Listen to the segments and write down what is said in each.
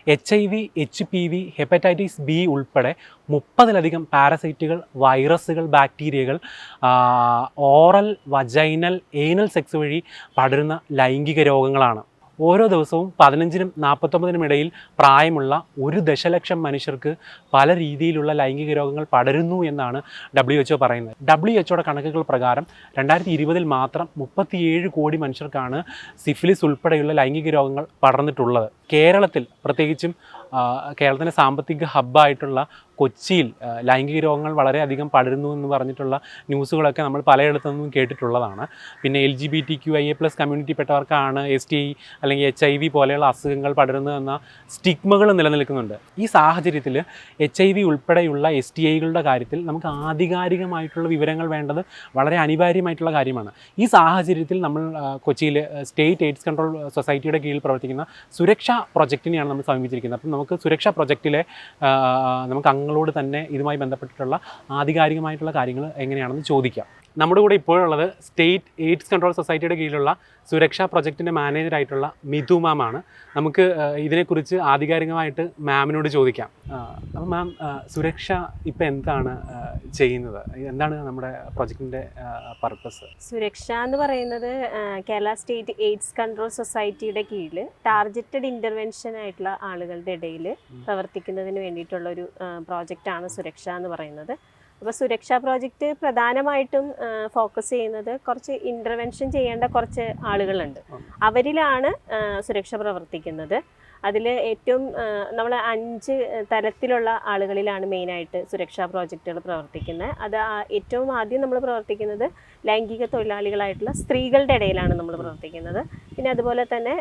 HIV, HPV, hepatitis B ഉൾപ്പെടെ 30-ലധികം പാരസൈറ്റുകൾ, വൈറസുകൾ, ബാക്ടീരിയകൾ ഓറൽ, വജൈനൽ, ഏനൽ സെക്സ് വഴി പടരുന്ന ലൈംഗിക രോഗങ്ങളാണ്. ഓരോ ദിവസവും 15-നും 49-നും ഇടയിൽ പ്രായമുള്ള 1 ദശലക്ഷം മനുഷ്യർക്ക് പല രീതിയിലുള്ള ലൈംഗിക രോഗങ്ങൾ പടരുന്നു എന്നാണ് WHO പറയുന്നത്. WHO കണക്കുകൾ പ്രകാരം 2020-ൽ മാത്രം 37 കോടി മനുഷ്യർക്കാണ് സിഫിലിസ് ഉൾപ്പെടെയുള്ള ലൈംഗിക രോഗങ്ങൾ പടർന്നിട്ടുള്ളത്. കേരളത്തിൽ, പ്രത്യേകിച്ചും കേരളത്തിൻ്റെ സാമ്പത്തിക ഹബ്ബായിട്ടുള്ള കൊച്ചിയിൽ ലൈംഗിക രോഗങ്ങൾ വളരെയധികം പടരുന്നു എന്ന് പറഞ്ഞിട്ടുള്ള ന്യൂസുകളൊക്കെ നമ്മൾ പലയിടത്തു നിന്നും കേട്ടിട്ടുള്ളതാണ്. പിന്നെ LGBTQIA+ കമ്മ്യൂണിറ്റിപ്പെട്ടവർക്കാണ് STI അല്ലെങ്കിൽ HIV പോലെയുള്ള അസുഖങ്ങൾ പടരുന്നതെന്ന സ്റ്റിഗ്മകൾ നിലനിൽക്കുന്നുണ്ട്. ഈ സാഹചര്യത്തിൽ HIV ഉൾപ്പെടെയുള്ള STIകളുടെ കാര്യത്തിൽ നമുക്ക് ആധികാരികമായിട്ടുള്ള വിവരങ്ങൾ വേണ്ടത് വളരെ അനിവാര്യമായിട്ടുള്ള കാര്യമാണ്. ഈ സാഹചര്യത്തിൽ നമ്മൾ കൊച്ചിയിൽ സ്റ്റേറ്റ് എയ്ഡ്സ് കൺട്രോൾ സൊസൈറ്റിയുടെ കീഴിൽ പ്രവർത്തിക്കുന്ന സുരക്ഷാ പ്രൊജക്റ്റിനെയാണ് നമ്മൾ സമീപിച്ചിരിക്കുന്നത്. അപ്പം നമുക്ക് സുരക്ഷാ പ്രൊജക്റ്റിലെ നമുക്ക് അങ്ങളോട് തന്നെ ഇതുമായി ബന്ധപ്പെട്ടിട്ടുള്ള ആധികാരികമായിട്ടുള്ള കാര്യങ്ങൾ എങ്ങനെയാണെന്ന് ചോദിക്കാം. നമ്മുടെ കൂടെ ഇപ്പോഴുള്ളത് സ്റ്റേറ്റ് എയ്ഡ്സ് കൺട്രോൾ സൊസൈറ്റിയുടെ കീഴിലുള്ള സുരക്ഷാ പ്രൊജക്റ്റിൻ്റെ മാനേജറായിട്ടുള്ള മിഥു മാമാണ്. നമുക്ക് ഇതിനെക്കുറിച്ച് ആധികാരികമായിട്ട് മാമിനോട് ചോദിക്കാം. അപ്പം മാം, സുരക്ഷ ഇപ്പം എന്താണ് ചെയ്യുന്നത്? എന്താണ് നമ്മുടെ പ്രൊജക്റ്റിൻ്റെ പർപ്പസ്? സുരക്ഷ എന്ന് പറയുന്നത് കേരള സ്റ്റേറ്റ് എയ്ഡ്സ് കൺട്രോൾ സൊസൈറ്റിയുടെ കീഴിൽ ടാർഗറ്റഡ് ഇൻ്റർവെൻഷൻ ആയിട്ടുള്ള ആളുകളുടെ ഇടയിൽ പ്രവർത്തിക്കുന്നതിന് വേണ്ടിയിട്ടുള്ള ഒരു പ്രോജക്റ്റാണ് സുരക്ഷ എന്ന് പറയുന്നത്. അപ്പോൾ സുരക്ഷാ പ്രോജക്റ്റ് പ്രധാനമായിട്ടും ഫോക്കസ് ചെയ്യുന്നത് കുറച്ച് ഇൻ്റർവെൻഷൻ ചെയ്യേണ്ട കുറച്ച് ആളുകളുണ്ട്. അവരിലാണ് സുരക്ഷ പ്രവർത്തിക്കുന്നത്. അതിൽ ഏറ്റവും നമ്മൾ 5 തരത്തിലുള്ള ആളുകളിലാണ് മെയിനായിട്ട് സുരക്ഷാ പ്രോജക്റ്റുകൾ പ്രവർത്തിക്കുന്നത്. അത് ഏറ്റവും ആദ്യം നമ്മൾ പ്രവർത്തിക്കുന്നത് ലൈംഗിക തൊഴിലാളികളായിട്ടുള്ള സ്ത്രീകളുടെ ഇടയിലാണ് നമ്മൾ പ്രവർത്തിക്കുന്നത്. പിന്നെ അതുപോലെ തന്നെ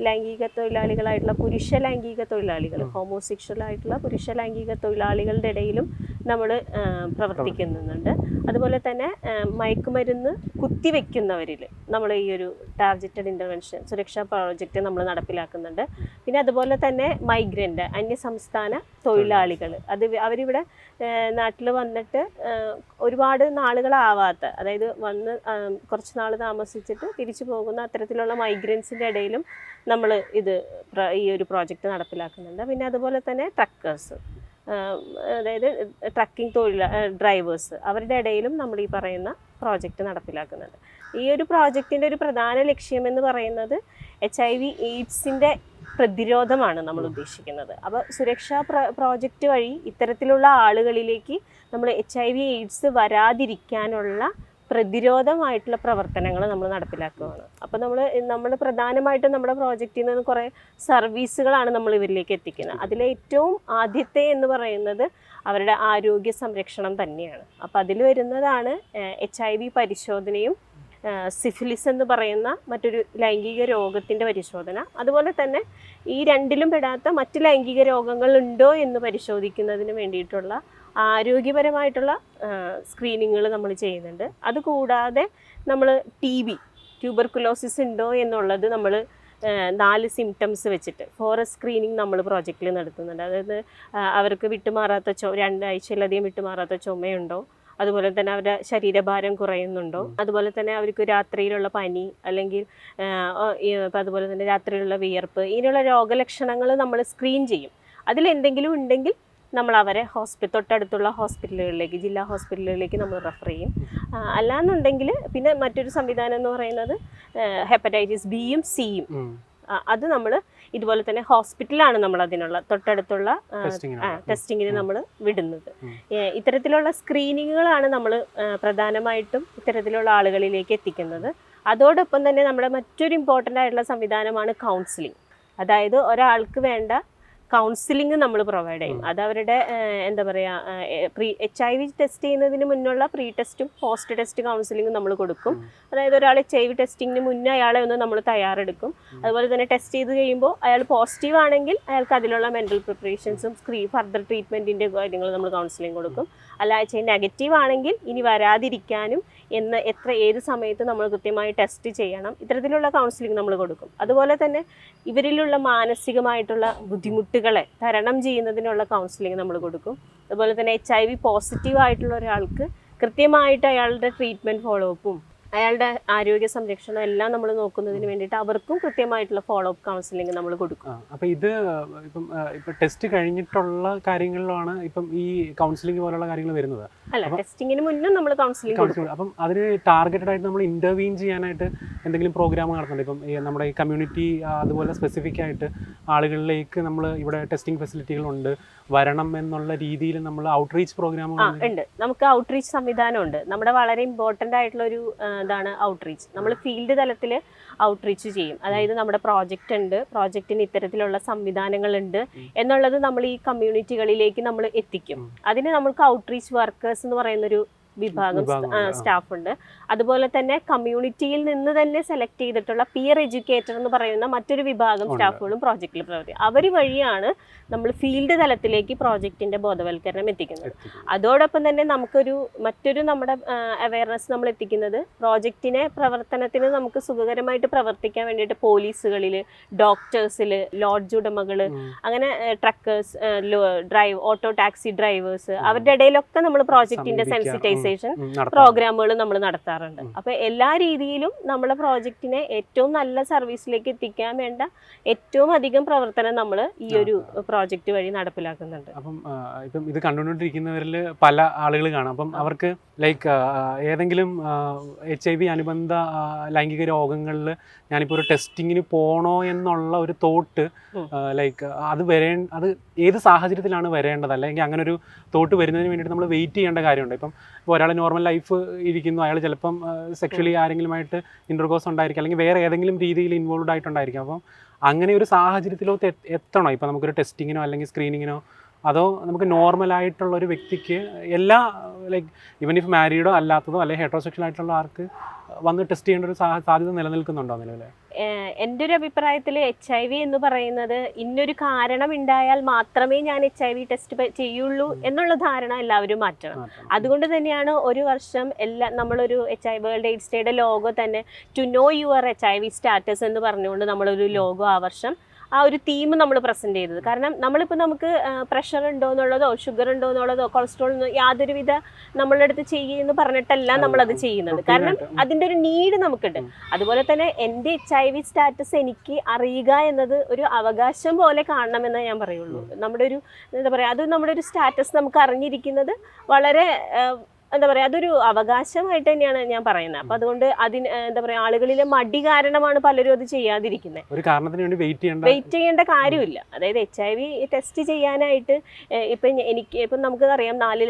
ലൈംഗിക തൊഴിലാളികളായിട്ടുള്ള പുരുഷ ലൈംഗിക തൊഴിലാളികൾ, ഹോമോസെക്ഷൽ ആയിട്ടുള്ള പുരുഷ ലൈംഗിക തൊഴിലാളികളുടെ ഇടയിലും നമ്മൾ പ്രവർത്തിക്കുന്നുണ്ട്. അതുപോലെ തന്നെ മയക്കുമരുന്ന് കുത്തിവെക്കുന്നവരിൽ നമ്മൾ ഈ ഒരു ടാർഗറ്റഡ് ഇൻ്റർവെൻഷൻ സുരക്ഷാ പ്രോജക്റ്റ് നമ്മൾ നടപ്പിലാക്കുന്നുണ്ട്. പിന്നെ അതുപോലെ തന്നെ മൈഗ്രൻ്റ്, അന്യസംസ്ഥാന തൊഴിലാളികൾ, അവരിവിടെ നാട്ടിൽ വന്നിട്ട് ഒരുപാട് നാളുകളാവാത്ത, അതായത് വന്ന് കുറച്ച് നാൾ താമസിച്ചിട്ട് തിരിച്ചു പോകുന്ന അത്തരത്തിലുള്ള മൈഗ്രൻസിൻ്റെ ഇടയിലും നമ്മൾ ഈ ഒരു പ്രോജക്റ്റ് നടപ്പിലാക്കുന്നുണ്ട്. പിന്നെ അതുപോലെ തന്നെ ട്രക്കേഴ്സ്, അതായത് ട്രക്കിംഗ് ഡ്രൈവേഴ്സ്, അവരുടെ ഇടയിലും നമ്മൾ ഈ പറയുന്ന പ്രോജക്റ്റ് നടപ്പിലാക്കുന്നുണ്ട്. ഈ ഒരു പ്രോജക്റ്റിൻ്റെ ഒരു പ്രധാന ലക്ഷ്യം എന്ന് പറയുന്നത് HIV AIDS-ൻ്റെ പ്രതിരോധമാണ് നമ്മൾ ഉദ്ദേശിക്കുന്നത്. അപ്പോൾ സുരക്ഷാ പ്രോജക്റ്റ് വഴി ഇത്തരത്തിലുള്ള ആളുകളിലേക്ക് നമ്മൾ HIV AIDS വരാതിരിക്കാനുള്ള പ്രതിരോധമായിട്ടുള്ള പ്രവർത്തനങ്ങൾ നമ്മൾ നടപ്പിലാക്കുകയാണ്. അപ്പോൾ നമ്മൾ പ്രധാനമായിട്ടും നമ്മുടെ പ്രോജക്റ്റിൽ നിന്ന് കുറേ സർവീസുകളാണ് നമ്മൾ ഇവരിലേക്ക് എത്തിക്കുന്നത്. അതിലെ ഏറ്റവും ആദ്യത്തെ എന്ന് പറയുന്നത് അവരുടെ ആരോഗ്യ സംരക്ഷണം തന്നെയാണ്. അപ്പോൾ അതിൽ വരുന്നതാണ് HIV പരിശോധനയും സിഫിലിസ് എന്ന് പറയുന്ന മറ്റൊരു ലൈംഗിക രോഗത്തിൻ്റെ പരിശോധന. അതുപോലെ തന്നെ ഈ രണ്ടിലും പെടാത്ത മറ്റ് ലൈംഗിക രോഗങ്ങൾ ഉണ്ടോ എന്ന് പരിശോധിക്കുന്നതിന് വേണ്ടിയിട്ടുള്ള ആരോഗ്യപരമായിട്ടുള്ള സ്ക്രീനിങ്ങുകൾ നമ്മൾ ചെയ്യുന്നുണ്ട്. അതുകൂടാതെ നമ്മൾ TB, ട്യൂബർകുലോസിസ് ഉണ്ടോ എന്നുള്ളത് നമ്മൾ 4 സിംറ്റംസ് വെച്ചിട്ട് ഫോറസ്റ്റ് സ്ക്രീനിങ് നമ്മൾ പ്രോജക്റ്റിൽ നടത്തുന്നുണ്ട്. അതായത് അവർക്ക് വിട്ടുമാറാത്ത 2 ആഴ്ചയിലധികം വിട്ടുമാറാത്ത ചുമയുണ്ടോ, അതുപോലെ തന്നെ അവരുടെ ശരീരഭാരം കുറയുന്നുണ്ടോ, അതുപോലെ തന്നെ അവർക്ക് രാത്രിയിലുള്ള പനി അല്ലെങ്കിൽ അതുപോലെ തന്നെ രാത്രിയിലുള്ള വിയർപ്പ്, ഇങ്ങനെയുള്ള രോഗലക്ഷണങ്ങൾ നമ്മൾ സ്ക്രീൻ ചെയ്യും. അതിലെന്തെങ്കിലും ഉണ്ടെങ്കിൽ നമ്മൾ അവരെ തൊട്ടടുത്തുള്ള ഹോസ്പിറ്റലുകളിലേക്ക്, ജില്ലാ ഹോസ്പിറ്റലുകളിലേക്ക് നമ്മൾ റെഫർ ചെയ്യും. അല്ലാന്നുണ്ടെങ്കിൽ പിന്നെ മറ്റൊരു സംവിധാനം എന്ന് പറയുന്നത് ഹെപ്പറ്റൈറ്റിസ് ബിയും സിയും, അത് നമ്മൾ ഇതുപോലെ തന്നെ ഹോസ്പിറ്റലാണ് നമ്മൾ അതിനുള്ള തൊട്ടടുത്തുള്ള ടെസ്റ്റിങ്ങിന് നമ്മൾ വിടുന്നത്. ഇത്തരത്തിലുള്ള സ്ക്രീനിങ്ങുകളാണ് നമ്മൾ പ്രധാനമായിട്ടും ഇത്തരത്തിലുള്ള ആളുകളിലേക്ക് എത്തിക്കുന്നത്. അതോടൊപ്പം തന്നെ നമ്മുടെ മറ്റൊരു ഇമ്പോർട്ടൻ്റ് ആയിട്ടുള്ള സംവിധാനമാണ് കൗൺസിലിംഗ്. അതായത് ഒരാൾക്ക് വേണ്ട കൗൺസിലിംഗ് നമ്മൾ പ്രൊവൈഡ് ചെയ്യും. അത് അവരുടെ എന്താ പറയുക, HIV ടെസ്റ്റ് ചെയ്യുന്നതിന് മുന്നുള്ള പ്രീ ടെസ്റ്റും പോസ്റ്റ് ടെസ്റ്റ് കൗൺസിലിംഗും നമ്മൾ കൊടുക്കും. അതായത് ഒരാൾ HIV ടെസ്റ്റിങ്ങിന് മുന്നേ അയാളെ ഒന്ന് നമ്മൾ തയ്യാറെടുക്കും. അതുപോലെ തന്നെ ടെസ്റ്റ് ചെയ്ത് കഴിയുമ്പോൾ അയാൾ പോസിറ്റീവ് ആണെങ്കിൽ അയാൾക്ക് അതിലുള്ള മെൻ്റൽ പ്രിപ്പറേഷൻസും ഫർദർ ട്രീറ്റ്മെൻറ്റിൻ്റെ കാര്യങ്ങൾ നമ്മൾ കൗൺസിലിംഗ് കൊടുക്കും. അല്ല നെഗറ്റീവ് ആണെങ്കിൽ ഇനി വരാതിരിക്കാനും ഏത് സമയത്ത് നമ്മൾ കൃത്യമായി ടെസ്റ്റ് ചെയ്യണം, ഇത്തരത്തിലുള്ള കൗൺസിലിംഗ് നമ്മൾ കൊടുക്കും. അതുപോലെ തന്നെ ഇവരിലുള്ള മാനസികമായിട്ടുള്ള ബുദ്ധിമുട്ടുകളെ തരണം ചെയ്യുന്നതിനുള്ള കൗൺസിലിംഗ് നമ്മൾ കൊടുക്കും. അതുപോലെ തന്നെ HIV പോസിറ്റീവ് ആയിട്ടുള്ള ഒരാൾക്ക് കൃത്യമായിട്ട് അയാളുടെ ട്രീറ്റ്മെൻറ്റ് ഫോളോ അപ്പും അയാളുടെ ആരോഗ്യ സംരക്ഷണം എല്ലാം നമ്മൾ നോക്കുന്നതിന് വേണ്ടിയിട്ട് അവർക്കും കൃത്യമായിട്ടുള്ള ഫോളോ അപ്പ് കൗൺസിലിംഗ് നമ്മൾ കൊടുക്കും. അപ്പോൾ ഇത് ഇപ്പം ടെസ്റ്റ് കഴിഞ്ഞിട്ടുള്ള കാര്യങ്ങളിലാണ് ഇപ്പം ഈ കൗൺസിലിംഗ് പോലുള്ള കാര്യങ്ങൾ വരുന്നത്. അല്ല, ടെസ്റ്റിങ്ങിന് മുന്നേ നമ്മൾ കൗൺസിലിംഗ് കൊടുക്കും. അപ്പം അതിന് ടാർഗറ്റഡ് ആയിട്ട് നമ്മൾ ഇന്റർവീൻ ചെയ്യാനായിട്ട് എന്തെങ്കിലും പ്രോഗ്രാം നടത്തുന്നുണ്ട്? ഇപ്പം നമ്മുടെ ഈ കമ്മ്യൂണിറ്റി അതുപോലെ സ്പെസിഫിക് ആയിട്ട് ആളുകളിലേക്ക് നമ്മൾ ഇവിടെ ടെസ്റ്റിംഗ് ഫെസിലിറ്റികളുണ്ട് വരണം എന്നുള്ള രീതിയിൽ നമ്മൾ ഔട്ട്റീച്ച് പ്രോഗ്രാമുകൾ ഉണ്ട്. നമുക്ക് ഔട്ട്റീച്ച് സംവിധാനമുണ്ട്. നമ്മുടെ വളരെ ഇമ്പോർട്ടൻ്റ് ആയിട്ടുള്ള ഒരു ഇതാണ് ഔട്ട്റീച്ച്. നമ്മൾ ഫീൽഡ് തലത്തിൽ ഔട്ട്റീച്ച് ചെയ്യും. അതായത് നമ്മുടെ പ്രോജക്റ്റ് ഉണ്ട്, പ്രോജക്റ്റിന് ഇത്തരത്തിലുള്ള സംവിധാനങ്ങളുണ്ട് എന്നുള്ളത് നമ്മൾ ഈ കമ്മ്യൂണിറ്റികളിലേക്ക് നമ്മൾ എത്തിക്കും. അതിന് നമുക്ക് ഔട്ട്റീച്ച് വർക്കേഴ്സ് എന്ന് പറയുന്നൊരു വിഭാഗം സ്റ്റാഫ് ഉണ്ട്. അതുപോലെ തന്നെ കമ്മ്യൂണിറ്റിയിൽ നിന്ന് തന്നെ സെലക്ട് ചെയ്തിട്ടുള്ള പിയർ എഡ്യൂക്കേറ്റർ എന്ന് പറയുന്ന മറ്റൊരു വിഭാഗം സ്റ്റാഫുകളും പ്രോജക്റ്റിൽ പ്രവർത്തിക്കും. അവർ വഴിയാണ് നമ്മൾ ഫീൽഡ് തലത്തിലേക്ക് പ്രോജക്റ്റിന്റെ ബോധവൽക്കരണം എത്തിക്കുന്നത്. അതോടൊപ്പം തന്നെ നമുക്കൊരു മറ്റൊരു നമ്മുടെ അവയർനെസ് നമ്മൾ എത്തിക്കുന്നത് പ്രോജക്റ്റിനെ പ്രവർത്തനത്തിന് നമുക്ക് സുഖകരമായിട്ട് പ്രവർത്തിക്കാൻ വേണ്ടിയിട്ട് പോലീസുകളിൽ, ഡോക്ടേഴ്സിൽ, ലോഡ്ജ് ഉടമകൾ, അങ്ങനെ ട്രക്കേഴ്സ്, ഓട്ടോ ടാക്സി ഡ്രൈവേഴ്സ്, അവരുടെ ഇടയിലൊക്കെ നമ്മൾ പ്രോജക്റ്റിന്റെ സെൻസിറ്റൈസേഷൻ പ്രോഗ്രാമുകൾ നമ്മൾ നടത്താറുണ്ട്. അപ്പൊ എല്ലാ രീതിയിലും നമ്മളെ പ്രോജക്റ്റിനെ ഏറ്റവും നല്ല സർവീസിലേക്ക് എത്തിക്കാൻ വേണ്ട ഏറ്റവും അധികം പ്രവർത്തനം നമ്മൾ ഈ ഒരു പ്രോജക്റ്റ് വഴി നടപ്പിലാക്കുന്നുണ്ട്. അപ്പം ഇപ്പം ഇത് കണ്ടുകൊണ്ടിരിക്കുന്നവരിൽ പല ആളുകൾ കാണാം. അപ്പം അവർക്ക് ലൈക്ക് ഏതെങ്കിലും HIV അനുബന്ധ ലൈംഗിക രോഗങ്ങളിൽ ഞാനിപ്പോൾ ഒരു ടെസ്റ്റിങ്ങിന് പോകണോ എന്നുള്ള ഒരു തോട്ട് ലൈക്ക് അത് ഏത് സാഹചര്യത്തിലാണ് വരേണ്ടത്, അല്ലെങ്കിൽ അങ്ങനെ ഒരു തോട്ട് വരുന്നതിന് വേണ്ടിയിട്ട് നമ്മൾ വെയിറ്റ് ചെയ്യേണ്ട കാര്യമുണ്ട്. ഇപ്പം ഒരാൾ നോർമൽ ലൈഫ് ഇരിക്കുന്നു, അയാൾ ചിലപ്പം സെക്ഷലി ആരെങ്കിലുമായിട്ട് ഇൻ്റർകോഴ്സ് ഉണ്ടായിരിക്കും, അല്ലെങ്കിൽ വേറെ ഏതെങ്കിലും രീതിയിൽ ഇൻവോൾവ് ആയിട്ടുണ്ടായിരിക്കും. അപ്പം അങ്ങനെ ഒരു സാഹചര്യത്തിലോട്ട് എത്തണോ ഇപ്പം നമുക്കൊരു ടെസ്റ്റിങ്ങിനോ അല്ലെങ്കിൽ സ്ക്രീനിങ്ങിനോ? അതോ നമുക്ക് നോർമലായിട്ടുള്ള ഒരു വ്യക്തിക്ക് എല്ലാ ലൈക്ക് ഈവൻ ഇഫ് മാരീഡോ അല്ലാത്തതോ അല്ലെങ്കിൽ ഹെറ്ററോസെക്ഷൽ ആയിട്ടുള്ള ആർക്ക് വന്ന് ടെസ്റ്റ് ചെയ്യേണ്ട ഒരു സാധ്യത നിലനിൽക്കുന്നുണ്ടോ നിലവിൽ? എൻ്റെ ഒരു അഭിപ്രായത്തിൽ HIV എന്ന് പറയുന്നത് ഇന്നൊരു കാരണം ഉണ്ടായാൽ മാത്രമേ ഞാൻ HIV ടെസ്റ്റ് ചെയ്യുള്ളൂ എന്നുള്ള ധാരണ എല്ലാവരും മാറ്റണം. അതുകൊണ്ട് തന്നെയാണ് ഒരു വർഷം നമ്മളൊരു വേൾഡ് AIDS ഡേയുടെ ലോഗോ തന്നെ to know your HIV status എന്ന് പറഞ്ഞുകൊണ്ട് നമ്മളൊരു ലോഗോ ആ വർഷം ആ ഒരു തീം നമ്മൾ പ്രസന്റ് ചെയ്തത്. കാരണം നമ്മളിപ്പോൾ നമുക്ക് പ്രഷർ ഉണ്ടോ എന്നുള്ളതോ ഷുഗർ ഉണ്ടോ എന്നുള്ളതോ കൊളസ്ട്രോൾ യാതൊരുവിധ നമ്മളുടെ അടുത്ത് ചെയ്യുമെന്ന് പറഞ്ഞിട്ടല്ല നമ്മളത് ചെയ്യുന്നത്. കാരണം അതിൻ്റെ ഒരു നീഡ് നമുക്കുണ്ട്. അതുപോലെ തന്നെ എൻ്റെ HIV സ്റ്റാറ്റസ് എനിക്ക് അറിയുക എന്നത് ഒരു അവകാശം പോലെ കാണണമെന്നേ ഞാൻ പറയുള്ളൂ. നമ്മുടെ ഒരു എന്താ പറയുക, അത് നമ്മുടെ ഒരു സ്റ്റാറ്റസ് നമുക്ക് അറിഞ്ഞിരിക്കുന്നത് വളരെ എന്താ പറയുക, അതൊരു അവകാശമായിട്ട് തന്നെയാണ് ഞാൻ പറയുന്നത്. അപ്പം അതുകൊണ്ട് എന്താ പറയുക, ആളുകളിലെ മടി കാരണമാണ് പലരും അത് ചെയ്യാതിരിക്കുന്നത്. ഒരു കാരണത്തിന് വേണ്ടി വെയിറ്റ് ചെയ്യേണ്ട കാര്യമില്ല. അതായത് HIV ടെസ്റ്റ് ചെയ്യാനായിട്ട് ഇപ്പം നമുക്ക് അറിയാം 4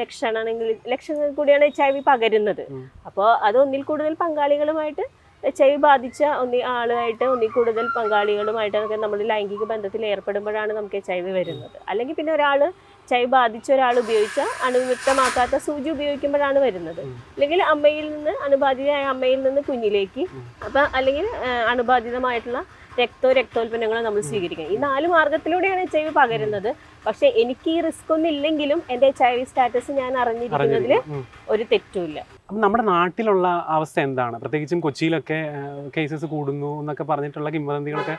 ലക്ഷങ്ങളിൽ കൂടിയാണ് HIV പകരുന്നത്. അപ്പോൾ അത് ഒന്നിൽ കൂടുതൽ പങ്കാളികളുമായിട്ട് HIV ബാധിച്ച ആളുമായിട്ട് ഒന്നിൽ കൂടുതൽ പങ്കാളികളുമായിട്ടൊക്കെ നമ്മൾ ലൈംഗിക ബന്ധത്തിൽ ഏർപ്പെടുമ്പോഴാണ് നമുക്ക് HIV വരുന്നത്. അല്ലെങ്കിൽ പിന്നെ HIV ബാധിച്ച ഒരാൾ ഉപയോഗിച്ച അണുവിമുക്തമാക്കാത്ത സൂചി ഉപയോഗിക്കുമ്പോഴാണ് വരുന്നത്. അല്ലെങ്കിൽ അണുബാധിതയായ അമ്മയിൽ നിന്ന് കുഞ്ഞിലേക്ക്, അപ്പം അല്ലെങ്കിൽ അണുബാധിതമായിട്ടുള്ള രക്തോൽപ്പന്നങ്ങൾ നമ്മൾ സ്വീകരിക്കണം. ഈ 4 മാർഗത്തിലൂടെയാണ് HIV പകരുന്നത്. പക്ഷെ എനിക്ക് ഈ റിസ്ക് ഒന്നും ഇല്ലെങ്കിലും എൻ്റെ HIV സ്റ്റാറ്റസ് ഞാൻ അറിഞ്ഞിരിക്കുന്നതിൽ ഒരു തെറ്റുമില്ല. അപ്പം നമ്മുടെ നാട്ടിലുള്ള അവസ്ഥ എന്താണ്? പ്രത്യേകിച്ചും കൊച്ചിയിലൊക്കെ കേസസ് കൂടുന്നു എന്നൊക്കെ പറഞ്ഞിട്ടുള്ള കിംവദന്തികളൊക്കെ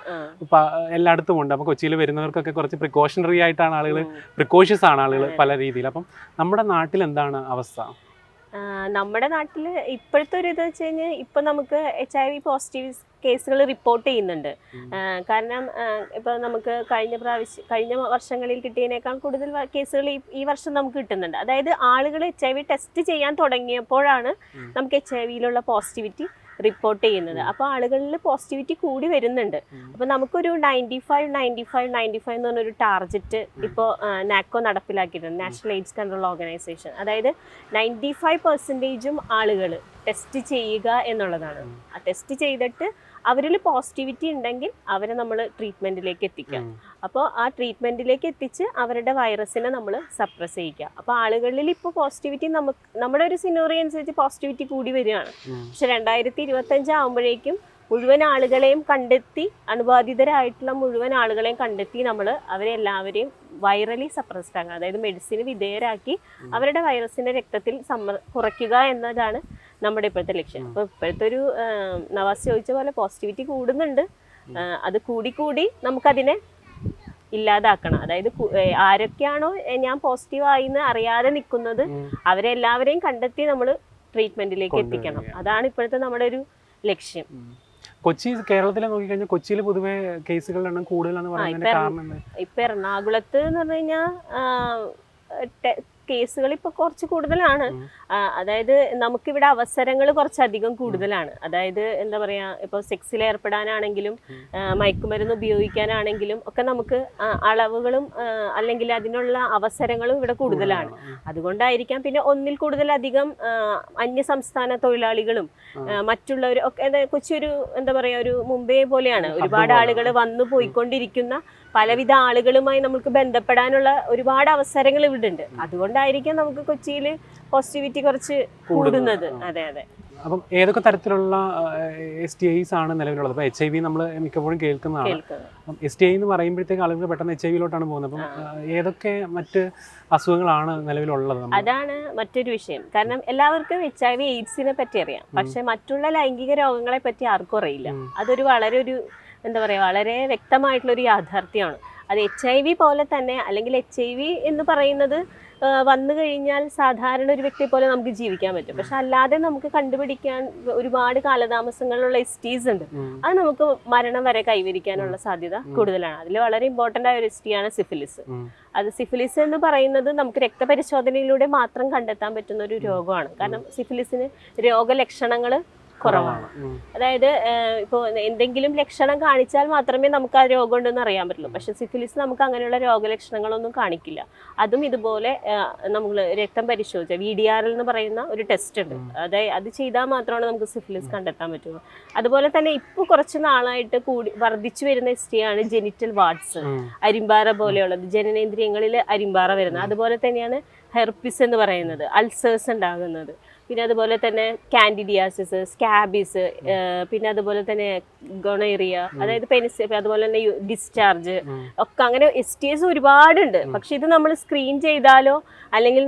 എല്ലായിടത്തും ഉണ്ട്. അപ്പോൾ കൊച്ചിയിൽ വരുന്നവർക്കൊക്കെ കുറച്ച് പ്രിക്കോഷണറി ആയിട്ടാണ് ആളുകൾ, പ്രിക്കോഷ്യസ് ആണ് ആളുകൾ പല രീതിയിൽ. അപ്പം നമ്മുടെ നാട്ടിൽ എന്താണ് അവസ്ഥ? നമ്മുടെ നാട്ടിൽ ഇപ്പോഴത്തെ ഒരു ഇത് വെച്ച് കഴിഞ്ഞാൽ ഇപ്പം നമുക്ക് HIV പോസിറ്റീവ് കേസുകൾ റിപ്പോർട്ട് ചെയ്യുന്നുണ്ട്. കാരണം ഇപ്പോൾ നമുക്ക് കഴിഞ്ഞ വർഷങ്ങളിൽ കിട്ടിയതിനേക്കാൾ കൂടുതൽ കേസുകൾ ഈ വർഷം നമുക്ക് കിട്ടുന്നുണ്ട്. അതായത് ആളുകൾ HIV ടെസ്റ്റ് ചെയ്യാൻ തുടങ്ങിയപ്പോഴാണ് നമുക്ക് HIV പോസിറ്റിവിറ്റി റിപ്പോർട്ട് ചെയ്യുന്നത്. അപ്പോൾ ആളുകളിൽ പോസിറ്റിവിറ്റി കൂടി വരുന്നുണ്ട്. അപ്പോൾ നമുക്കൊരു 95 എന്ന് പറഞ്ഞൊരു ടാർഗറ്റ് ഇപ്പോൾ നാക്കോ നടപ്പിലാക്കിയിട്ടുണ്ട്, നാഷണൽ എയ്ഡ്സ് കൺട്രോൾ ഓർഗനൈസേഷൻ. അതായത് 95% ആളുകൾ ടെസ്റ്റ് ചെയ്യുക എന്നുള്ളതാണ്. ആ ടെസ്റ്റ് ചെയ്തിട്ട് അവരിൽ പോസിറ്റിവിറ്റി ഉണ്ടെങ്കിൽ അവരെ നമ്മൾ ട്രീറ്റ്മെൻറ്റിലേക്ക് എത്തിക്കാം. അപ്പോൾ ആ ട്രീറ്റ്മെൻറ്റിലേക്ക് എത്തിച്ച് അവരുടെ വൈറസിനെ നമ്മൾ സപ്രസ് ചെയ്യിക്കുക. അപ്പോൾ ആളുകളിൽ ഇപ്പോൾ പോസിറ്റിവിറ്റി നമ്മുടെ ഒരു സിനോറി അനുസരിച്ച് പോസിറ്റിവിറ്റി കൂടി വരികയാണ്. പക്ഷെ 2025 ആകുമ്പോഴേക്കും മുഴുവൻ ആളുകളെയും കണ്ടെത്തി, അണുബാധിതരായിട്ടുള്ള മുഴുവൻ ആളുകളെയും കണ്ടെത്തി നമ്മൾ അവരെല്ലാവരെയും വൈറലി സപ്രസ്ഡ് ആക്കുക, അതായത് മെഡിസിന് വിധേയരാക്കി അവരുടെ വൈറസിന്റെ രക്തത്തിൽ കുറയ്ക്കുക എന്നതാണ് നമ്മുടെ ഇപ്പോഴത്തെ ലക്ഷ്യം. അപ്പോൾ ഇപ്പോഴത്തെ ഒരു നവാസ് ചോദിച്ച പോലെ പോസിറ്റിവിറ്റി കൂടുന്നുണ്ട്. അത് കൂടി നമുക്കതിനെ ഇല്ലാതാക്കണം. അതായത് ആരൊക്കെയാണോ ഞാൻ പോസിറ്റീവ് ആയിന്ന് അറിയാതെ നിൽക്കുന്നത് അവരെല്ലാവരെയും കണ്ടെത്തി നമ്മൾ ട്രീറ്റ്മെന്റിലേക്ക് എത്തിക്കണം. അതാണ് ഇപ്പോഴത്തെ നമ്മുടെ ഒരു ലക്ഷ്യം. കൊച്ചി കേരളത്തിലെ നോക്കിക്കഴിഞ്ഞാൽ കൊച്ചിയിൽ പൊതുവെ കേസുകളുടെ എണ്ണം കൂടുതലാണെന്ന് പറയുന്നതിന് കാരണം എന്താ? ഇപ്പൊ എറണാകുളത്ത് എന്ന് പറഞ്ഞു കഴിഞ്ഞാൽ കേസുകൾ ഇപ്പൊ കുറച്ച് കൂടുതലാണ്. അതായത് നമുക്കിവിടെ അവസരങ്ങൾ കുറച്ചധികം കൂടുതലാണ്. അതായത് എന്താ പറയാ, ഇപ്പൊ സെക്സിൽ ഏർപ്പെടാനാണെങ്കിലും മയക്കുമരുന്ന് ഉപയോഗിക്കാനാണെങ്കിലും ഒക്കെ നമുക്ക് അളവുകളും അല്ലെങ്കിൽ അതിനുള്ള അവസരങ്ങളും ഇവിടെ കൂടുതലാണ്. അതുകൊണ്ടായിരിക്കാം. പിന്നെ ഒന്നിൽ കൂടുതലധികം അന്യ സംസ്ഥാന തൊഴിലാളികളും മറ്റുള്ളവരും ഒക്കെ കൊച്ചി ഒരു എന്താ പറയാ ഒരു മുംബൈ പോലെയാണ്. ഒരുപാട് ആളുകൾ വന്നു പോയിക്കൊണ്ടിരിക്കുന്ന പലവിധ ആളുകളുമായി നമുക്ക് ബന്ധപ്പെടാനുള്ള ഒരുപാട് അവസരങ്ങൾ ഇവിടെ ഉണ്ട്. അതുകൊണ്ടായിരിക്കാം നമുക്ക് കൊച്ചിയിൽ പോസിറ്റിവിറ്റി കുറച്ച് കൂടുന്നത്. അതെ അതെ. അപ്പം ഏതൊക്കെ തരത്തിലുള്ള STIs ആണ് നിലവിലുള്ളത്? അപ്പോൾ HIV നമ്മൾ മിക്കപ്പോഴും കേൾക്കുന്നതാണ്. അപ്പം STI എന്ന് പറയുമ്പോഴത്തേക്ക് ആളുകൾ പെട്ടെന്ന് HIV പോകുന്നത്. അപ്പം ഏതൊക്കെ മറ്റ് അസുഖങ്ങളാണ് നിലവിലുള്ളത്? അതാണ് മറ്റൊരു വിഷയം. കാരണം എല്ലാവർക്കും HIV AIDS പറ്റി അറിയാം, പക്ഷെ മറ്റുള്ള ലൈംഗിക രോഗങ്ങളെ പറ്റി ആർക്കും അറിയില്ല. അതൊരു വളരെ ഒരു എന്താ പറയുക വളരെ വ്യക്തമായിട്ടുള്ളൊരു യാഥാർത്ഥ്യമാണ്. അത് HIV പോലെ തന്നെ, അല്ലെങ്കിൽ HIV എന്ന് പറയുന്നത് വന്നു കഴിഞ്ഞാൽ സാധാരണ ഒരു വ്യക്തിയെ പോലെ നമുക്ക് ജീവിക്കാൻ പറ്റും. പക്ഷെ അല്ലാതെ നമുക്ക് കണ്ടുപിടിക്കാൻ ഒരുപാട് കാലതാമസങ്ങളുള്ള STIs ഉണ്ട്. അത് നമുക്ക് മരണം വരെ കൈവരിക്കാനുള്ള സാധ്യത കൂടുതലാണ്. അതിൽ വളരെ ഇമ്പോർട്ടൻ്റ് ആയ ഒരു STI ആണ് സിഫിലിസ്. അത് സിഫിലിസ് എന്ന് പറയുന്നത് നമുക്ക് രക്തപരിശോധനയിലൂടെ മാത്രം കണ്ടെത്താൻ പറ്റുന്ന ഒരു രോഗമാണ്. കാരണം സിഫിലിസിന് രോഗലക്ഷണങ്ങൾ കുറവാണ്. അതായത് ഇപ്പോൾ എന്തെങ്കിലും ലക്ഷണം കാണിച്ചാൽ മാത്രമേ നമുക്ക് ആ രോഗം ഉണ്ടെന്ന് അറിയാൻ പറ്റുള്ളൂ. പക്ഷെ സിഫിലിസ് നമുക്ക് അങ്ങനെയുള്ള രോഗലക്ഷണങ്ങളൊന്നും കാണിക്കില്ല. അതും ഇതുപോലെ നമ്മൾ രക്തം പരിശോധിച്ച VDRL എന്ന് പറയുന്ന ഒരു ടെസ്റ്റ് ഉണ്ട്. അതായത് അത് ചെയ്താൽ മാത്രമാണ് നമുക്ക് സിഫിലിസ് കണ്ടെത്താൻ പറ്റുള്ളൂ. അതുപോലെ തന്നെ ഇപ്പോൾ കുറച്ച് നാളായിട്ട് വർദ്ധിച്ചു വരുന്ന STI ആണ് ജെനിറ്റൽ വാർഡ്സ്, അരിമ്പാറ പോലെയുള്ളത്, ജനനേന്ദ്രിയങ്ങളിൽ അരിമ്പാറ വരുന്നത്. അതുപോലെ തന്നെയാണ് ഹെർപ്പിസ് എന്ന് പറയുന്നത്, അൾസേഴ്സ് ഉണ്ടാകുന്നത്. പിന്നെ അതുപോലെ തന്നെ കാൻഡിഡിയാസിസ്, സ്കാബിസ്, പിന്നെ അതുപോലെ തന്നെ ഗൊണേറിയ, അതായത് പെനിസ്, അതുപോലെ തന്നെ ഡിസ്ചാർജ് ഒക്കെ, അങ്ങനെ STIs ഒരുപാടുണ്ട്. പക്ഷെ ഇത് നമ്മൾ സ്ക്രീൻ ചെയ്താലോ അല്ലെങ്കിൽ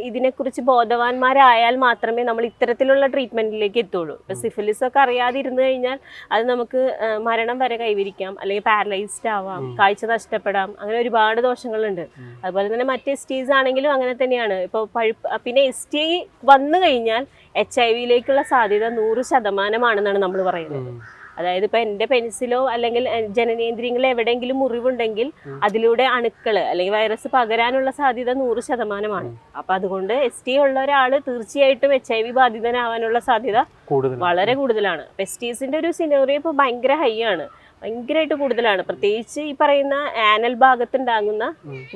ഇതിനെക്കുറിച്ച് ബോധവാന്മാരായാൽ മാത്രമേ നമ്മൾ ഇത്തരത്തിലുള്ള ട്രീറ്റ്മെന്റിലേക്ക് എത്തുള്ളൂ. ഇപ്പൊ സിഫിലിസ് ഒക്കെ അറിയാതിരുന്നു കഴിഞ്ഞാൽ അത് നമുക്ക് മരണം വരെ കൈവരിക്കാം, അല്ലെങ്കിൽ പാരലൈസ്ഡ് ആവാം, കാഴ്ച നഷ്ടപ്പെടാം, അങ്ങനെ ഒരുപാട് ദോഷങ്ങളുണ്ട്. അതുപോലെ തന്നെ മറ്റ് STIs ആണെങ്കിലും അങ്ങനെ തന്നെയാണ്. ഇപ്പോൾ പിന്നെ STI വന്നു കഴിഞ്ഞാൽ HIV സാധ്യത 100% നമ്മൾ പറയുന്നത്. അതായത് ഇപ്പൊ എന്റെ പെനിസിലോ അല്ലെങ്കിൽ ജനനേന്ദ്രിയങ്ങളിൽ എവിടെയെങ്കിലും മുറിവുണ്ടെങ്കിൽ അതിലൂടെ അണുക്കള് അല്ലെങ്കിൽ വൈറസ് പകരാനുള്ള സാധ്യത 100%. അപ്പൊ അതുകൊണ്ട് STI ഉള്ള ഒരാള് തീർച്ചയായിട്ടും HIV ബാധിതനാവാനുള്ള സാധ്യത വളരെ കൂടുതലാണ്. STIsന്റെ ഒരു സിനോറിയോ ഇപ്പൊ ഭയങ്കര ഹൈ ആണ്, ഭയങ്കരമായിട്ട് കൂടുതലാണ്. പ്രത്യേകിച്ച് ഈ പറയുന്ന ആനൽ ഭാഗത്ത് ഉണ്ടാകുന്ന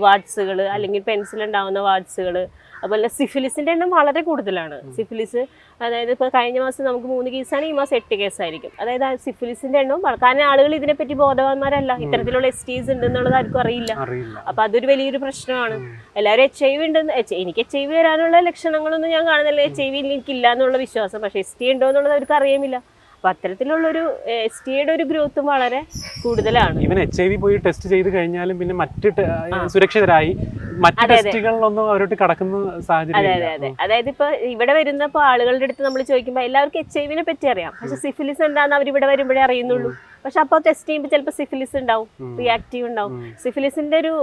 വാർഡ്സുകൾ അല്ലെങ്കിൽ പെൻസിൽ ഉണ്ടാകുന്ന വാർഡ്സുകൾ. അതുപോലെ സിഫിലിസിന്റെ എണ്ണം വളരെ കൂടുതലാണ്. സിഫിലിസ് അതായത് ഇപ്പോൾ കഴിഞ്ഞ മാസം നമുക്ക് 3 കേസാണ്, ഈ മാസം 8 കേസായിരിക്കും. അതായത് സിഫിലിസിന്റെ എണ്ണവും, കാരണം ആളുകൾ ഇതിനെപ്പറ്റി ബോധവാന്മാരല്ല, ഇത്തരത്തിലുള്ള STIs ഉണ്ടെന്നുള്ളത് ആർക്കും അറിയില്ല. അപ്പൊ അതൊരു വലിയൊരു പ്രശ്നമാണ്. എല്ലാവരും HIV ഉണ്ടെന്ന്, എനിക്ക് HIV വരാനുള്ള ലക്ഷണങ്ങളൊന്നും ഞാൻ കാണുന്നില്ല, HIV എനിക്കില്ല എന്നുള്ള വിശ്വാസം. പക്ഷെ STI ഉണ്ടോ എന്നുള്ളത് അവർക്ക് അറിയുമില്ല. അപ്പൊ അത്തരത്തിലുള്ളൊരു STIയുടെ ഒരു ഗ്രോത്തും വളരെ കൂടുതലാണ്. ഇവൻ HIV പോയി ടെസ്റ്റ് ചെയ്ത് കഴിഞ്ഞാലും പിന്നെ മറ്റ് സുരക്ഷിതരായി മറ്റ് ടെസ്റ്റുകളിലൊന്നും അവരോട്ട് കടക്കുന്ന സാഹചര്യം. അതായത് ഇപ്പൊ ഇവിടെ വരുന്നപ്പോ ആളുകളുടെ അടുത്ത് നമ്മൾ ചോദിക്കുമ്പോൾ എല്ലാവർക്കും HIV പറ്റി അറിയാം, പക്ഷെ സിഫിലിസ് എന്താന്ന് അവർ ഇവിടെ വരുമ്പോഴേ അറിയുന്നുള്ളൂ. പക്ഷെ അപ്പോൾ ടെസ്റ്റ് ചെയ്യുമ്പോൾ ചിലപ്പോൾ സിഫിലിസ് ഉണ്ടാവും, റിയാക്റ്റീവ് ഉണ്ടാവും. സിഫിലിസിന്റെ ഒരു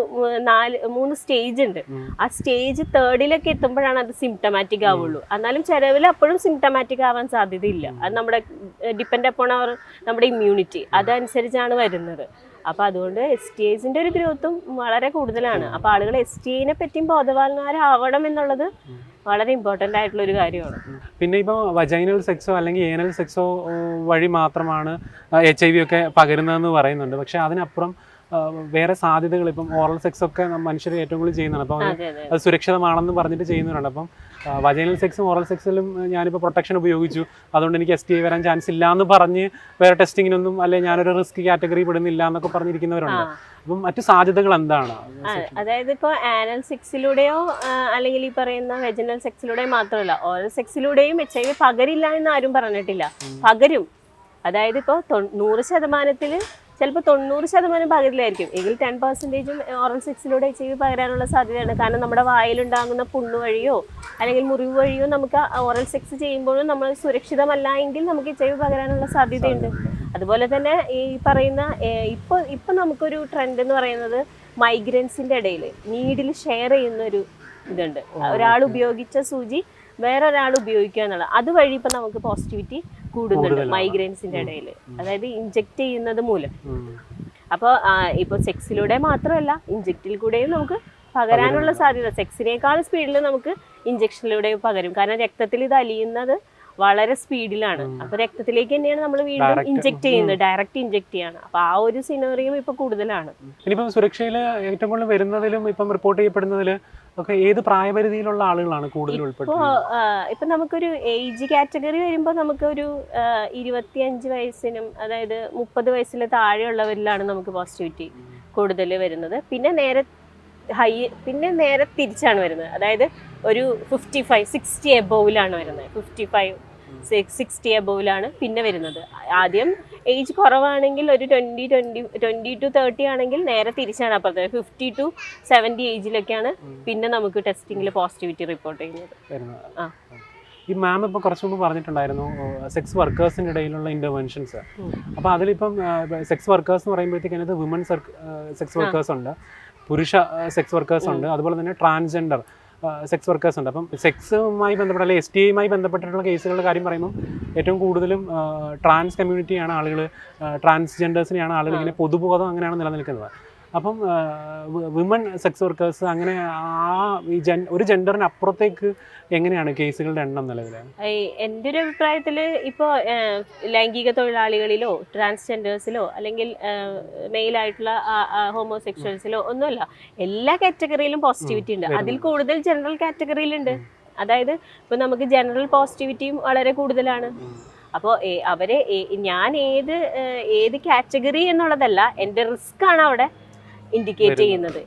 3 സ്റ്റേജ് ഉണ്ട്. ആ സ്റ്റേജ് 3 എത്തുമ്പോഴാണ് അത് സിംറ്റമാറ്റിക് ആവുള്ളൂ. എന്നാലും ചിലവിൽ അപ്പോഴും സിംറ്റമാറ്റിക് ആവാൻ സാധ്യതയില്ല. അത് നമ്മുടെ ഡിപ്പെൻഡ് അപ്പോൺ നമ്മുടെ ഇമ്മ്യൂണിറ്റി അതനുസരിച്ചാണ് വരുന്നത്. അപ്പൊ അതുകൊണ്ട് STIsന്റെ ഒരു ഗ്രോത്തും വളരെ കൂടുതലാണ്. അപ്പൊ ആളുകൾ STIനെ പറ്റിയും ബോധവാന്മാരാവണം എന്നുള്ളത് വളരെ ഇമ്പോർട്ടൻ്റ് ആയിട്ടുള്ള ഒരു കാര്യമാണ്. പിന്നെ ഇപ്പോൾ വജൈനൽ സെക്സോ അല്ലെങ്കിൽ ഏനൽ സെക്സോ വഴി മാത്രമാണ് HIV ഒക്കെ പകരുന്നതെന്ന് പറയുന്നുണ്ട്. പക്ഷെ അതിനപ്പുറം വേറെ സാധ്യതകൾ, ഇപ്പം ഓറൽ സെക്സ് ഒക്കെ മനുഷ്യർ ഏറ്റവും കൂടുതൽ ചെയ്യുന്നതാണ്. അപ്പം അത് സുരക്ഷിതമാണെന്ന് പറഞ്ഞിട്ട് ചെയ്യുന്നവരുണ്ട്. അപ്പം വജൈനൽ സെക്സും ഓറൽ സെക്സിലും ഞാനിപ്പോൾ പ്രൊട്ടക്ഷൻ ഉപയോഗിച്ചു, അതുകൊണ്ട് എനിക്ക് STI വരാൻ ചാൻസ് ഇല്ല എന്ന് പറഞ്ഞ് വേറെ ടെസ്റ്റിങ്ങിനൊന്നും അല്ലെങ്കിൽ ഞാനൊരു റിസ്ക് കാറ്റഗറി പെടുന്നില്ല എന്നൊക്കെ പറഞ്ഞിരിക്കുന്നവരുണ്ട്. അപ്പം മറ്റു സാധ്യതകൾ എന്താണ്? അതായത് ഇപ്പോൾ ആനൽ സെക്സിലൂടെയോ അല്ലെങ്കിൽ ഈ പറയുന്ന വെജനൽ സെക്സിലൂടെയോ മാത്രമല്ല, ഓറൽ സെക്സിലൂടെയും HIV പകരില്ല എന്ന് ആരും പറഞ്ഞിട്ടില്ല. പകരും. അതായത് ഇപ്പോൾ 100%-ൽ ചിലപ്പോൾ 90% പകരില്ലായിരിക്കും, എങ്കിൽ 10%-ഉം ഓറൽ സെക്സിലൂടെ HIV പകരാനുള്ള സാധ്യതയാണ്. കാരണം നമ്മുടെ വായിലുണ്ടാകുന്ന പുണ്ണു വഴിയോ അല്ലെങ്കിൽ മുറിവ് വഴിയോ നമുക്ക് ഓറൽ സെക്സ് ചെയ്യുമ്പോഴും നമ്മൾ സുരക്ഷിതമല്ല എങ്കിൽ നമുക്ക് HIV പകരാനുള്ള സാധ്യതയുണ്ട്. അതുപോലെ തന്നെ ഈ പറയുന്ന ഇപ്പൊ നമുക്കൊരു ട്രെൻഡ് എന്ന് പറയുന്നത് മൈഗ്രൻസിന്റെ ഇടയിൽ നീഡിൽ ഷെയർ ചെയ്യുന്ന ഒരു ഇതുണ്ട്. ഒരാൾ ഉപയോഗിച്ച സൂചി വേറൊരാൾ ഉപയോഗിക്കുക എന്നുള്ളത് അതുവഴി ഇപ്പം നമുക്ക് പോസിറ്റിവിറ്റി കൂടുന്നുണ്ട് കൂടുതലാണ്. മൈഗ്രെയിൻസിന്റെ ഇടയിൽ, അതായത് ഇഞ്ചെക്ട് ചെയ്യുന്നത് മൂലം. അപ്പോൾ ഇപ്പോൾ സെക്സിലൂടെ മാത്രമല്ല ഇഞ്ചെക്റ്റിൽ കൂടെയും നമുക്ക് പകരാനുള്ള സാധ്യത സെക്സിനേക്കാൾ സ്പീഡിൽ നമുക്ക് ഇഞ്ചക്ഷനിലൂടെ പകരും. കാരണം രക്തത്തിൽ ഇത് അലിയുന്നത് വളരെ സ്പീഡിലാണ്. അപ്പൊ രക്തത്തിലേക്ക് തന്നെയാണ് നമ്മൾ വീണ്ടും ഇഞ്ചെക്ട് ചെയ്യുന്നത്, ഡയറക്റ്റ് ഇഞ്ചെക്ട് ചെയ്യാണ്. അപ്പൊ ആ ഒരു സിനറിയും ഇപ്പൊ കൂടുതലാണ്. ഇനിയിപ്പം സുരക്ഷയിൽ ഏറ്റവും കൂടുതൽ വരുന്നതിലും ഇപ്പം റിപ്പോർട്ട് ചെയ്യപ്പെടുന്നതിൽ ഒക്കെ ഏത് പ്രായപരിധിയിലുള്ള ആളുകളാണ് കൂടുതൽ ഉൾപ്പെടുന്നത്? ഇപ്പൊ നമുക്കൊരു ഏജ് കാറ്റഗറി വരുമ്പോൾ നമുക്കൊരു 25 വയസ്സിനും അതായത് 30 വയസ്സിൽ താഴെയുള്ളവരിലാണ് നമുക്ക് പോസിറ്റിവിറ്റി കൂടുതൽ വരുന്നത്. പിന്നെ നേരെ തിരിച്ചാണ് വരുന്നത്, അതായത് ഒരു 55-60 എബോവിലാണ് വരുന്നത്. 55-60 എബോവിലാണ് പിന്നെ വരുന്നത്. ആദ്യം ഏജ് കുറവാണെങ്കിൽ ഒരു 20 to 30 ആണെങ്കിൽ നേരെ തിരിച്ചാണ് അപ്പുറത്ത് 50 to 70 ഏജിലൊക്കെയാണ് പിന്നെ നമുക്ക് ടെസ്റ്റിംഗിൽ പോസിറ്റിവിറ്റി റിപ്പോർട്ട് ചെയ്യുന്നത്. ഈ മാം ഇപ്പോൾ കുറച്ച് മുമ്പ് പറഞ്ഞിട്ടുണ്ടായിരുന്നു സെക്സ് വർക്കേഴ്സിൻ്റെ ഇടയിലുള്ള ഇൻ്റർവെൻഷൻസ്. അപ്പോൾ അതിലിപ്പം സെക്സ് വർക്കേഴ്സ് എന്ന് പറയുമ്പോഴത്തേക്കും അതിനകത്ത് വിമൻ സെക്സ് വർക്കേഴ്സ് ഉണ്ട്, പുരുഷ സെക്സ് വർക്കേഴ്സ് ഉണ്ട്, അതുപോലെ തന്നെ ട്രാൻസ്ജെൻഡർ സെക്സ് വർക്കേഴ്സ് ഉണ്ട്. അപ്പം സെക്സുമായി ബന്ധപ്പെട്ട അല്ലെങ്കിൽ STIയുമായി ബന്ധപ്പെട്ടിട്ടുള്ള കേസുകളുടെ കാര്യം പറയുമ്പോൾ ഏറ്റവും കൂടുതലും ട്രാൻസ് കമ്മ്യൂണിറ്റിയാണ് ആളുകൾ, ട്രാൻസ്ജെൻഡേഴ്സിനെയാണ് ആളുകൾ ഇങ്ങനെ പൊതുബോധം അങ്ങനെയാണ് നിലനിൽക്കുന്നത്. അപ്പം വിമൻ സെക്സ് വർക്കേഴ്സ് അങ്ങനെ ഒരു ജെൻഡറിന് അപ്പുറത്തേക്ക് എങ്ങനെയാണ് കേസുകളുടെ എണ്ണം നിലവിൽ? എൻ്റെ ഒരു അഭിപ്രായത്തിൽ ഇപ്പോൾ ലൈംഗിക തൊഴിലാളികളിലോ ട്രാൻസ്ജെൻഡേഴ്സിലോ അല്ലെങ്കിൽ മെയിലായിട്ടുള്ള ഹോമോസെക്ഷൽസിലോ ഒന്നുമല്ല, എല്ലാ കാറ്റഗറിയിലും പോസിറ്റിവിറ്റി ഉണ്ട്. അതിൽ കൂടുതൽ ജനറൽ കാറ്റഗറിയിലുണ്ട്. അതായത് ഇപ്പോൾ നമുക്ക് ജനറൽ പോസിറ്റിവിറ്റിയും വളരെ കൂടുതലാണ്. അപ്പോൾ ഞാൻ ഏത് കാറ്റഗറി എന്നുള്ളതല്ല, എൻ്റെ റിസ്ക് ആണ് അവിടെ ഇൻഡിക്കേറ്റ് ചെയ്യുന്നത്.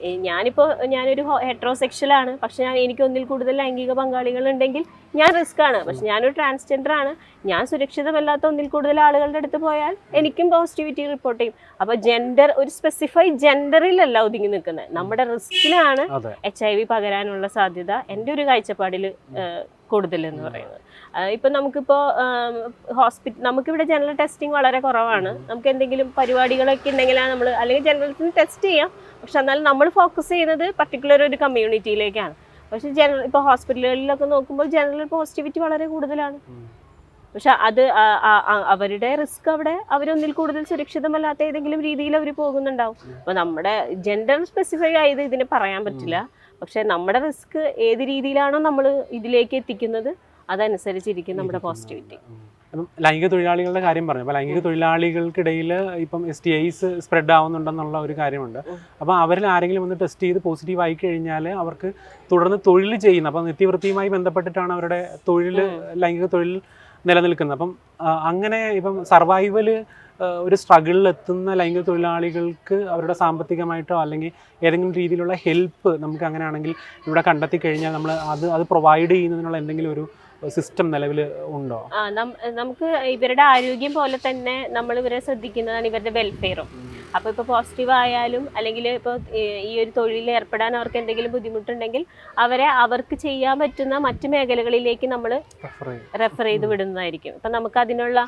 ഞാനൊരു ഹെട്രോസെക്ഷലാണ്, പക്ഷെ എനിക്ക് ഒന്നിൽ കൂടുതൽ ലൈംഗിക പങ്കാളികൾ ഉണ്ടെങ്കിൽ ഞാൻ റിസ്ക് ആണ്. പക്ഷെ ഞാനൊരു ട്രാൻസ്ജെൻഡർ ആണ്, ഞാൻ സുരക്ഷിതമല്ലാത്ത ഒന്നിൽ കൂടുതൽ ആളുകളുടെ അടുത്ത് പോയാൽ എനിക്കും പോസിറ്റിവിറ്റി റിപ്പോർട്ട് ചെയ്യും. അപ്പോൾ ജെൻഡർ ഒരു സ്പെസിഫൈഡ് ജെൻഡറിലല്ല ഒതുങ്ങി നിൽക്കുന്നത്, നമ്മുടെ റിസ്കിലാണ് HIV പകരാനുള്ള സാധ്യത എൻ്റെ ഒരു കാഴ്ചപ്പാടിൽ കൂടുതലെന്ന് പറയുന്നത്. ഇപ്പം നമുക്കിവിടെ ജനറൽ ടെസ്റ്റിംഗ് വളരെ കുറവാണ്. നമുക്ക് എന്തെങ്കിലും പരിപാടികളൊക്കെ ഉണ്ടെങ്കിലാണ് നമ്മൾ അല്ലെങ്കിൽ ജനറൽസിന് ടെസ്റ്റ് ചെയ്യാം, പക്ഷെ എന്നാലും നമ്മൾ ഫോക്കസ് ചെയ്യുന്നത് പർട്ടിക്കുലർ ഒരു കമ്മ്യൂണിറ്റിയിലേക്കാണ്. പക്ഷെ ഇപ്പോൾ ഹോസ്പിറ്റലുകളിലൊക്കെ നോക്കുമ്പോൾ ജനറൽ പോസിറ്റിവിറ്റി വളരെ കൂടുതലാണ്. പക്ഷെ അത് അവരുടെ റിസ്ക് അവിടെ അവരൊന്നിൽ കൂടുതൽ സുരക്ഷിതമല്ലാത്ത ഏതെങ്കിലും രീതിയിൽ അവർ പോകുന്നുണ്ടാവും. അപ്പോൾ നമ്മുടെ ജെൻഡർ സ്പെസിഫൈ ആയത് ഇതിന് പറയാൻ പറ്റില്ല. പക്ഷെ നമ്മുടെ റിസ്ക് ഏത് രീതിയിലാണോ നമ്മൾ ഇതിലേക്ക് എത്തിക്കുന്നത് അതനുസരിച്ചിരിക്കും നമ്മുടെ പോസിറ്റിവിറ്റി. അപ്പം ലൈംഗിക തൊഴിലാളികളുടെ കാര്യം പറഞ്ഞു. അപ്പോൾ ലൈംഗിക തൊഴിലാളികൾക്കിടയിൽ ഇപ്പം STIs സ്പ്രെഡ് ആവുന്നുണ്ടെന്നുള്ള ഒരു കാര്യമുണ്ട്. അപ്പോൾ അവരിൽ ആരെങ്കിലും ഒന്ന് ടെസ്റ്റ് ചെയ്ത് പോസിറ്റീവ് ആയി കഴിഞ്ഞാൽ അവർക്ക് തുടർന്ന് തൊഴിൽ ചെയ്യുന്ന, അപ്പം നിത്യവൃത്തിയുമായി ബന്ധപ്പെട്ടിട്ടാണ് അവരുടെ ലൈംഗിക തൊഴിൽ നിലനിൽക്കുന്നത്. അപ്പം അങ്ങനെ ഇപ്പം സർവൈവൽ ഒരു സ്ട്രഗിളിൽ എത്തുന്ന ലൈംഗിക തൊഴിലാളികൾക്ക് അവരുടെ സാമ്പത്തികമായിട്ടോ അല്ലെങ്കിൽ ഏതെങ്കിലും രീതിയിലുള്ള ഹെൽപ്പ് നമുക്ക് അങ്ങനെയാണെങ്കിൽ ഇവിടെ കണ്ടെത്തി കഴിഞ്ഞാൽ നമ്മൾ അത് പ്രൊവൈഡ് ചെയ്യുന്നതിനുള്ള എന്തെങ്കിലും ഒരു സിസ്റ്റം നിലവിൽ ഉണ്ടോ? നമുക്ക് ഇവരുടെ ആരോഗ്യം പോലെ തന്നെ നമ്മൾ ഇവരെ ശ്രദ്ധിക്കുന്നതാണ് ഇവരുടെ വെൽഫെയറും. അപ്പോൾ ഇപ്പോൾ പോസിറ്റീവ് ആയാലും അല്ലെങ്കിൽ ഇപ്പോൾ ഈ ഒരു തൊഴിലിൽ ഏർപ്പെടാൻ അവർക്ക് എന്തെങ്കിലും ബുദ്ധിമുട്ടുണ്ടെങ്കിൽ അവർക്ക് ചെയ്യാൻ പറ്റുന്ന മറ്റ് മേഖലകളിലേക്ക് നമ്മൾ റെഫർ ചെയ്ത് വിടുന്നതായിരിക്കും. ഇപ്പം നമുക്ക് അതിനുള്ള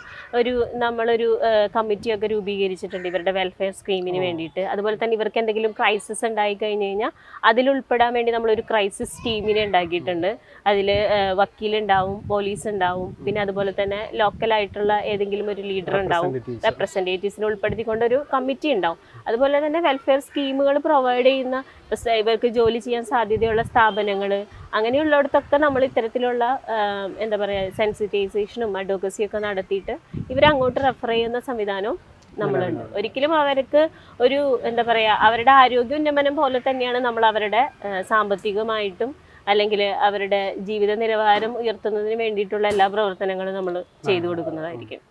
നമ്മളൊരു കമ്മിറ്റിയൊക്കെ രൂപീകരിച്ചിട്ടുണ്ട് ഇവരുടെ വെൽഫെയർ സ്കീമിന് വേണ്ടിയിട്ട്. അതുപോലെ തന്നെ ഇവർക്ക് എന്തെങ്കിലും ക്രൈസിസ് ഉണ്ടായി കഴിഞ്ഞ് കഴിഞ്ഞാൽ അതിലുൾപ്പെടാൻ വേണ്ടി നമ്മളൊരു ക്രൈസിസ് ടീമിനെ ഉണ്ടാക്കിയിട്ടുണ്ട്. അതിൽ വക്കീലുണ്ടാവും, പോലീസ് ഉണ്ടാവും, പിന്നെ അതുപോലെ തന്നെ ലോക്കലായിട്ടുള്ള ഏതെങ്കിലും ഒരു ലീഡർ ഉണ്ടാവും, റെപ്രസെൻറ്റേറ്റീവ്സിനെ ഉൾപ്പെടുത്തിക്കൊണ്ട് ഒരു കമ്മിറ്റി ഉണ്ടാവും. അതുപോലെ തന്നെ വെൽഫെയർ സ്കീമുകൾ പ്രൊവൈഡ് ചെയ്യുന്ന ഇവർക്ക് ജോലി ചെയ്യാൻ സാധ്യതയുള്ള സ്ഥാപനങ്ങൾ അങ്ങനെയുള്ളിടത്തൊക്കെ നമ്മൾ ഇത്തരത്തിലുള്ള എന്താ പറയുക സെൻസിറ്റൈസേഷനും അഡ്വക്കസിയും ഒക്കെ നടത്തിയിട്ട് ഇവരെ അങ്ങോട്ട് റെഫർ ചെയ്യുന്ന സംവിധാനവും നമ്മളുണ്ട്. ഒരിക്കലും അവർക്ക് ഒരു എന്താ പറയുക അവരുടെ ആരോഗ്യ ഉന്നമനം പോലെ തന്നെയാണ് നമ്മൾ അവരുടെ സാമ്പത്തികമായിട്ടും അല്ലെങ്കിൽ അവരുടെ ജീവിത നിലവാരം ഉയർത്തുന്നതിന് വേണ്ടിയിട്ടുള്ള എല്ലാ പ്രവർത്തനങ്ങളും നമ്മൾ ചെയ്തു കൊടുക്കുന്നതായിരിക്കും.